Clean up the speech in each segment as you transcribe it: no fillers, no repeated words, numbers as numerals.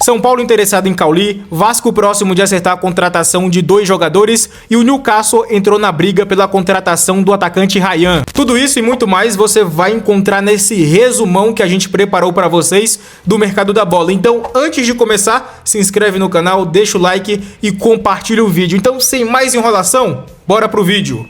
São Paulo interessado em Cauli, Vasco próximo de acertar a contratação de 2 jogadores e o Newcastle entrou na briga pela contratação do atacante Ryan. Tudo isso e muito mais você vai encontrar nesse resumão que a gente preparou para vocês do mercado da bola. Então, antes de começar, se inscreve no canal, deixa o like e compartilha o vídeo. Então, sem mais enrolação, bora pro vídeo.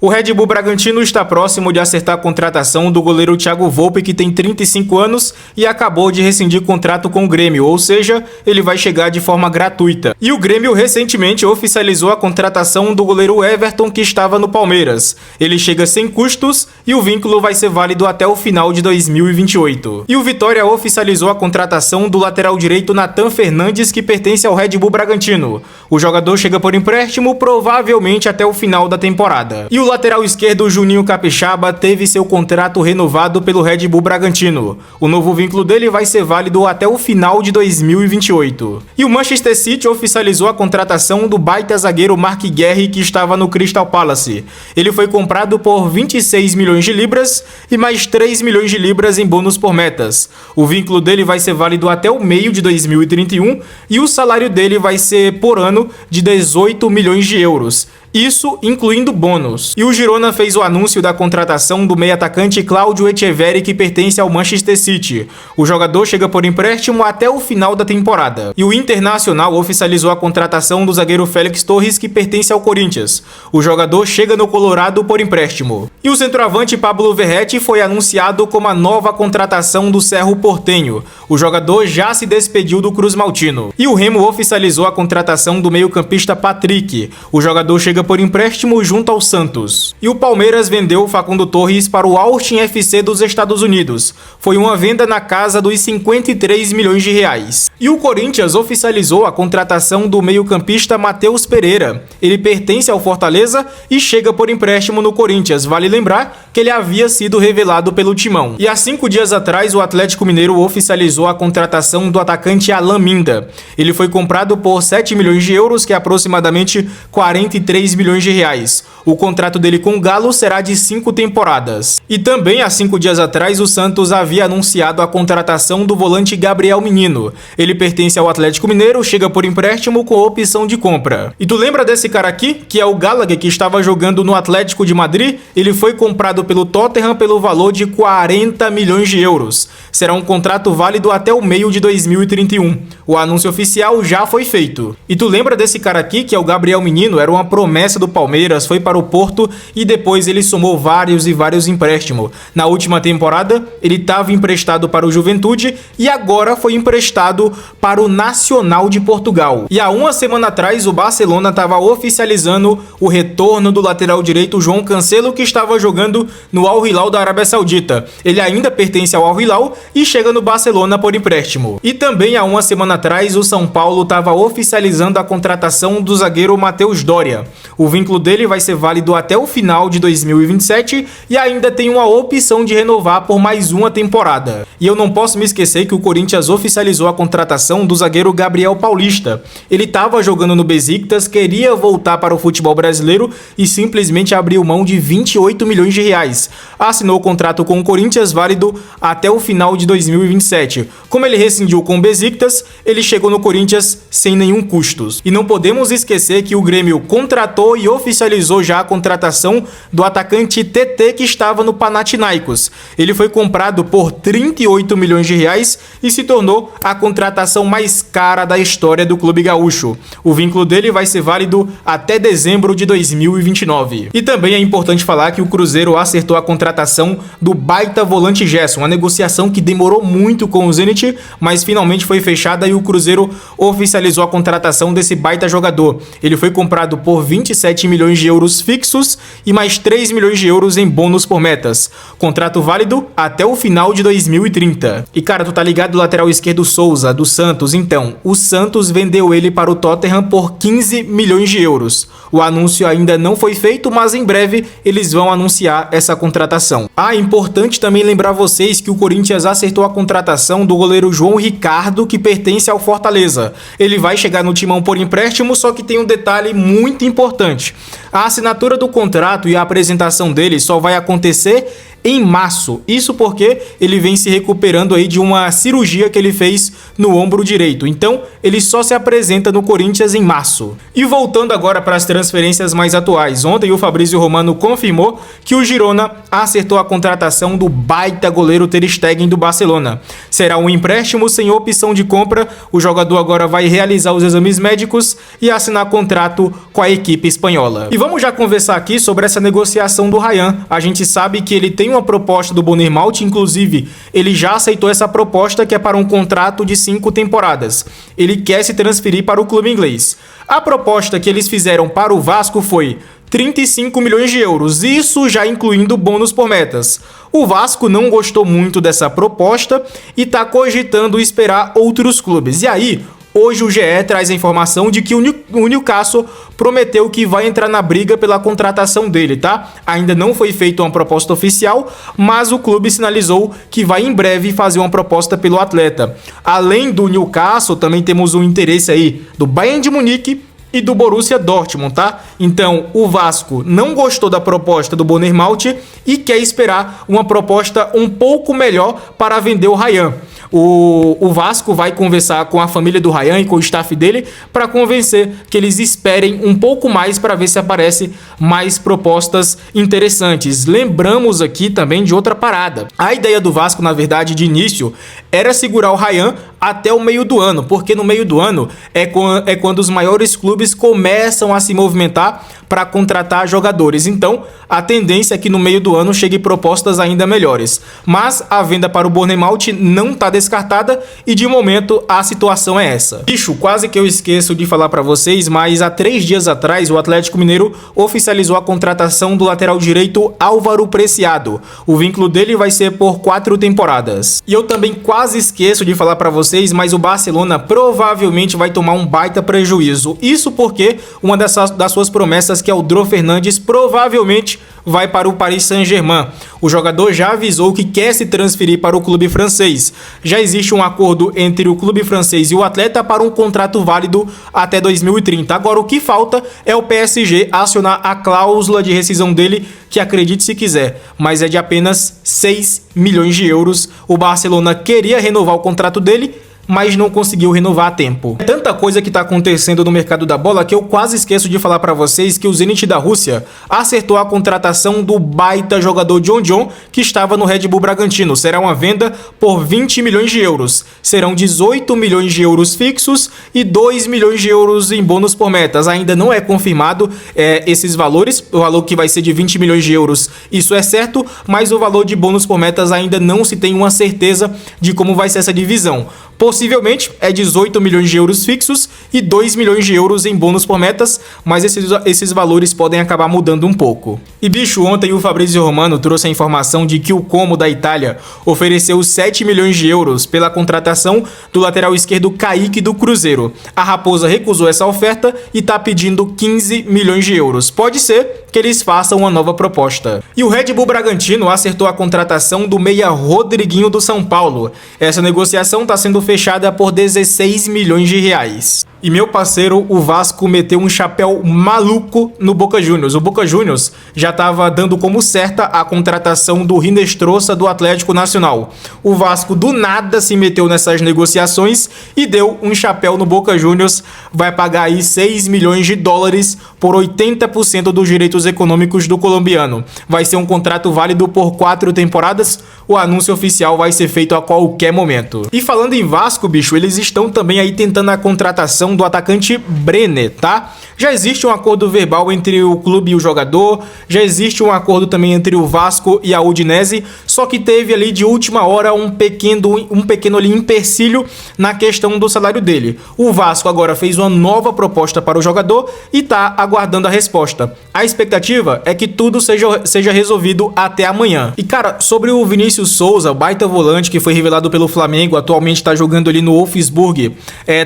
O Red Bull Bragantino está próximo de acertar a contratação do goleiro Thiago Volpe, que tem 35 anos e acabou de rescindir contrato com o Grêmio, ou seja, ele vai chegar de forma gratuita. E o Grêmio recentemente oficializou a contratação do goleiro Everton, que estava no Palmeiras. Ele chega sem custos e o vínculo vai ser válido até o final de 2028. E o Vitória oficializou a contratação do lateral direito Nathan Fernandes, que pertence ao Red Bull Bragantino. O jogador chega por empréstimo, provavelmente até o final da temporada. E o lateral esquerdo Juninho Capixaba teve seu contrato renovado pelo Red Bull Bragantino. O novo vínculo dele vai ser válido até o final de 2028. E o Manchester City oficializou a contratação do baita zagueiro Marc Guéhi, que estava no Crystal Palace. Ele foi comprado por 26 milhões de libras e mais 3 milhões de libras em bônus por metas. O vínculo dele vai ser válido até o meio de 2031 e o salário dele vai ser por ano de 18 milhões de euros. Isso incluindo bônus. E o Girona fez o anúncio da contratação do meio-atacante Cláudio Etcheverry, que pertence ao Manchester City. O jogador chega por empréstimo até o final da temporada. E o Internacional oficializou a contratação do zagueiro Félix Torres, que pertence ao Corinthians. O jogador chega no Colorado por empréstimo. E o centroavante Pablo Verratti foi anunciado como a nova contratação do Cerro Porteño. O jogador já se despediu do Cruz Maltino. E o Remo oficializou a contratação do meio-campista Patrick. O jogador chega por empréstimo junto ao Santos. E o Palmeiras vendeu o Facundo Torres para o Austin FC dos Estados Unidos. Foi uma venda na casa dos 53 milhões de reais. E o Corinthians oficializou a contratação do meio-campista Matheus Pereira. Ele pertence ao Fortaleza e chega por empréstimo no Corinthians. Vale lembrar que ele havia sido revelado pelo Timão. E há 5 dias atrás, o Atlético Mineiro oficializou a contratação do atacante Alan Minda. Ele foi comprado por 7 milhões de euros, que é aproximadamente 43 milhões de reais. O contrato dele com o Galo será de 5 temporadas. E também há 5 dias atrás o Santos havia anunciado a contratação do volante Gabriel Menino. Ele pertence ao Atlético Mineiro, chega por empréstimo com opção de compra. E tu lembra desse cara aqui, que é o Gallagher, que estava jogando no Atlético de Madrid? Ele foi comprado pelo Tottenham pelo valor de 40 milhões de euros. Será um contrato válido até o meio de 2031. O anúncio oficial já foi feito. E tu lembra desse cara aqui, que é o Gabriel Menino? Era uma promessa do Palmeiras, foi para o Porto e depois ele somou vários empréstimos. Na última temporada, ele estava emprestado para o Juventude e agora foi emprestado para o Nacional de Portugal. E há uma semana atrás, o Barcelona estava oficializando o retorno do lateral direito João Cancelo, que estava jogando no Al Hilal da Arábia Saudita. Ele ainda pertence ao Al Hilal e chega no Barcelona por empréstimo. E também há uma semana atrás, o São Paulo estava oficializando a contratação do zagueiro Matheus Doria. O vínculo dele vai ser válido até o final de 2027 e ainda tem uma opção de renovar por mais uma temporada. E eu não posso me esquecer que o Corinthians oficializou a contratação do zagueiro Gabriel Paulista. Ele estava jogando no Besiktas, queria voltar para o futebol brasileiro e simplesmente abriu mão de 28 milhões de reais. Assinou o contrato com o Corinthians válido até o final de 2027. Como ele rescindiu com o Besiktas, ele chegou no Corinthians sem nenhum custos. E não podemos esquecer que o Grêmio contratou e oficializou já a contratação do atacante TT, que estava no Panathinaikos. Ele foi comprado por 38 milhões de reais e se tornou a contratação mais cara da história do clube gaúcho. O vínculo dele vai ser válido até dezembro de 2029. E também é importante falar que o Cruzeiro acertou a contratação do baita volante Gerson, uma negociação que demorou muito com o Zenit, mas finalmente foi fechada e o Cruzeiro oficializou a contratação desse baita jogador. Ele foi comprado por 27 milhões de euros fixos e mais 3 milhões de euros em bônus por metas. Contrato válido até o final de 2030. E cara, tu tá ligado do lateral esquerdo Souza, do Santos? Então, o Santos vendeu ele para o Tottenham por 15 milhões de euros. O anúncio ainda não foi feito, mas em breve eles vão anunciar essa contratação. Ah, importante também lembrar vocês que o Corinthians acertou a contratação do goleiro João Ricardo, que pertence ao Fortaleza. Ele vai chegar no Timão por empréstimo, só que tem um detalhe muito importante. A assinatura do contrato e a apresentação dele só vai acontecer em março. Isso porque ele vem se recuperando aí de uma cirurgia que ele fez no ombro direito. Então, ele só se apresenta no Corinthians em março. E voltando agora para as transferências mais atuais. Ontem o Fabrício Romano confirmou que o Girona acertou a contratação do baita goleiro Ter Stegen do Barcelona. Será um empréstimo sem opção de compra. O jogador agora vai realizar os exames médicos e assinar contrato com a equipe espanhola. E vamos já conversar aqui sobre essa negociação do Ryan. A gente sabe que ele tem uma proposta do Bournemouth, inclusive ele já aceitou essa proposta, que é para um contrato de 5 temporadas. Ele quer se transferir para o clube inglês. A proposta que eles fizeram para o Vasco foi 35 milhões de euros, isso já incluindo bônus por metas. O Vasco não gostou muito dessa proposta e está cogitando esperar outros clubes. E aí, hoje o GE traz a informação de que o Newcastle prometeu que vai entrar na briga pela contratação dele, tá? Ainda não foi feita uma proposta oficial, mas o clube sinalizou que vai em breve fazer uma proposta pelo atleta. Além do Newcastle, também temos o interesse aí do Bayern de Munique e do Borussia Dortmund, tá? Então, o Vasco não gostou da proposta do Bournemouth e quer esperar uma proposta um pouco melhor para vender o Ryan. O Vasco vai conversar com a família do Ryan e com o staff dele para convencer que eles esperem um pouco mais para ver se aparece mais propostas interessantes. Lembramos aqui também de outra parada. A ideia do Vasco, na verdade, de início, era segurar o Ryan até o meio do ano, porque no meio do ano é quando os maiores clubes começam a se movimentar para contratar jogadores. Então, a tendência é que no meio do ano chegue propostas ainda melhores. Mas a venda para o Bournemouth não está descartada e de momento a situação é essa. Bicho, quase que eu esqueço de falar para vocês, mas há 3 dias atrás o Atlético Mineiro oficializou a contratação do lateral direito Álvaro Preciado. O vínculo dele vai ser por 4 temporadas. E eu também quase esqueço de falar para vocês, mas o Barcelona provavelmente vai tomar um baita prejuízo. Isso porque uma das suas promessas, que é o Dro Fernandes, provavelmente vai para o Paris Saint-Germain. O jogador já avisou que quer se transferir para o clube francês. Já existe um acordo entre o clube francês e o atleta para um contrato válido até 2030. Agora, o que falta é o PSG acionar a cláusula de rescisão dele, que acredite se quiser, mas é de apenas 6 milhões de euros. O Barcelona queria renovar o contrato dele, mas não conseguiu renovar a tempo. É tanta coisa que está acontecendo no mercado da bola que eu quase esqueço de falar para vocês que o Zenit da Rússia acertou a contratação do baita jogador John, que estava no Red Bull Bragantino. Será uma venda por 20 milhões de euros. Serão 18 milhões de euros fixos e 2 milhões de euros em bônus por metas. Ainda não é confirmado esses valores. O valor que vai ser de 20 milhões de euros, isso é certo, mas o valor de bônus por metas ainda não se tem uma certeza de como vai ser essa divisão. Possivelmente é 18 milhões de euros fixos e 2 milhões de euros em bônus por metas, mas esses valores podem acabar mudando um pouco. E bicho, ontem o Fabrício Romano trouxe a informação de que o Como da Itália ofereceu 7 milhões de euros pela contratação do lateral esquerdo Kaique do Cruzeiro. A Raposa recusou essa oferta e está pedindo 15 milhões de euros. Pode ser que eles façam uma nova proposta. E o Red Bull Bragantino acertou a contratação do meia Rodriguinho do São Paulo. Essa negociação está sendo fechada por 16 milhões de reais. E meu parceiro, o Vasco meteu um chapéu maluco no Boca Juniors. O Boca Juniors já estava dando como certa a contratação do Rinestrosa do Atlético Nacional. O Vasco do nada se meteu nessas negociações e deu um chapéu no Boca Juniors. Vai pagar aí 6 milhões de dólares por 80% dos direitos econômicos do colombiano. Vai ser um contrato válido por 4 temporadas. O anúncio oficial vai ser feito a qualquer momento. E falando em Vasco, bicho, eles estão também aí tentando a contratação do atacante Brenner, tá? Já existe um acordo verbal entre o clube e o jogador, já existe um acordo também entre o Vasco e a Udinese, só que teve ali de última hora um pequeno ali empecilho na questão do salário dele. O Vasco agora fez uma nova proposta para o jogador e tá aguardando a resposta. A expectativa é que tudo seja resolvido até amanhã. E cara, sobre o Vinícius Souza, o baita volante que foi revelado pelo Flamengo, atualmente está jogando ali no Wolfsburg,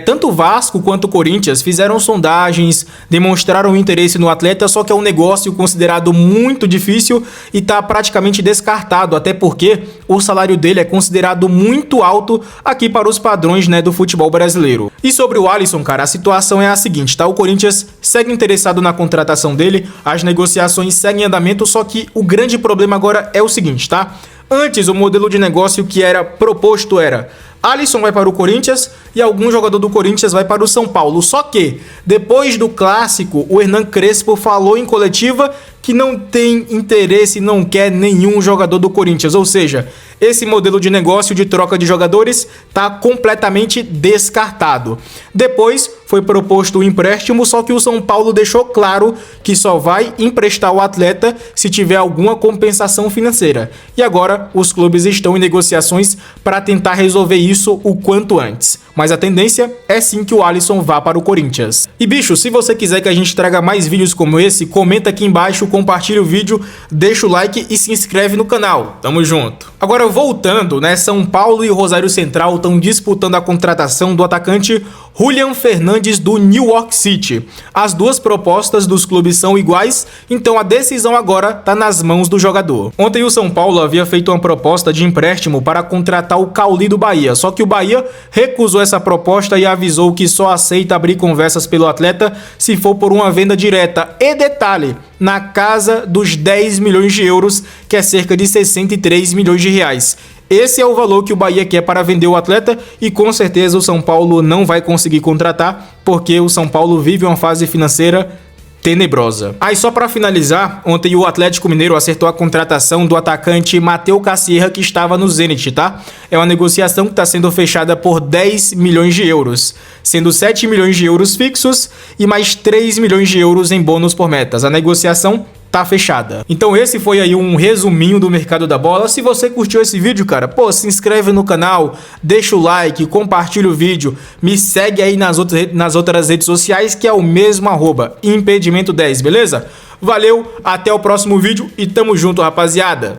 tanto o Vasco quanto o Corinthians fizeram sondagens, demonstraram interesse no atleta, só que é um negócio considerado muito difícil e está praticamente descartado, até porque o salário dele é considerado muito alto aqui para os padrões, né, do futebol brasileiro. E sobre o Alisson, cara, a situação é a seguinte, tá? O Corinthians segue interessado na contratação dele, as negociações seguem em andamento, só que o grande problema agora é o seguinte, tá? Antes, o modelo de negócio que era proposto era: Alisson vai para o Corinthians e algum jogador do Corinthians vai para o São Paulo. Só que, depois do clássico, o Hernan Crespo falou em coletiva que não tem interesse, não quer nenhum jogador do Corinthians. Ou seja, esse modelo de negócio de troca de jogadores está completamente descartado. Depois foi proposto o empréstimo, só que o São Paulo deixou claro que só vai emprestar o atleta se tiver alguma compensação financeira. E agora os clubes estão em negociações para tentar resolver isso o quanto antes. Mas a tendência é sim que o Alisson vá para o Corinthians. E bicho, se você quiser que a gente traga mais vídeos como esse, comenta aqui embaixo, compartilha o vídeo, deixa o like e se inscreve no canal. Tamo junto. Agora voltando, né? São Paulo e Rosário Central estão disputando a contratação do atacante Julian Fernandes do New York City. As duas propostas dos clubes são iguais, então a decisão agora está nas mãos do jogador. Ontem o São Paulo havia feito uma proposta de empréstimo para contratar o Cauli do Bahia, só que o Bahia recusou essa proposta e avisou que só aceita abrir conversas pelo atleta se for por uma venda direta. E detalhe, na casa dos 10 milhões de euros, que é cerca de 63 milhões de reais. Esse é o valor que o Bahia quer para vender o atleta e com certeza o São Paulo não vai conseguir contratar, porque o São Paulo vive uma fase financeira tenebrosa. Aí só para finalizar, ontem o Atlético Mineiro acertou a contratação do atacante Matheus Cassierra, que estava no Zenit, tá? É uma negociação que está sendo fechada por 10 milhões de euros, sendo 7 milhões de euros fixos e mais 3 milhões de euros em bônus por metas. A negociação tá fechada. Então esse foi aí um resuminho do mercado da bola. Se você curtiu esse vídeo, cara, pô, se inscreve no canal, deixa o like, compartilha o vídeo, me segue aí nas outras redes sociais, que é o mesmo @impedimento10, beleza? Valeu, até o próximo vídeo e tamo junto, rapaziada!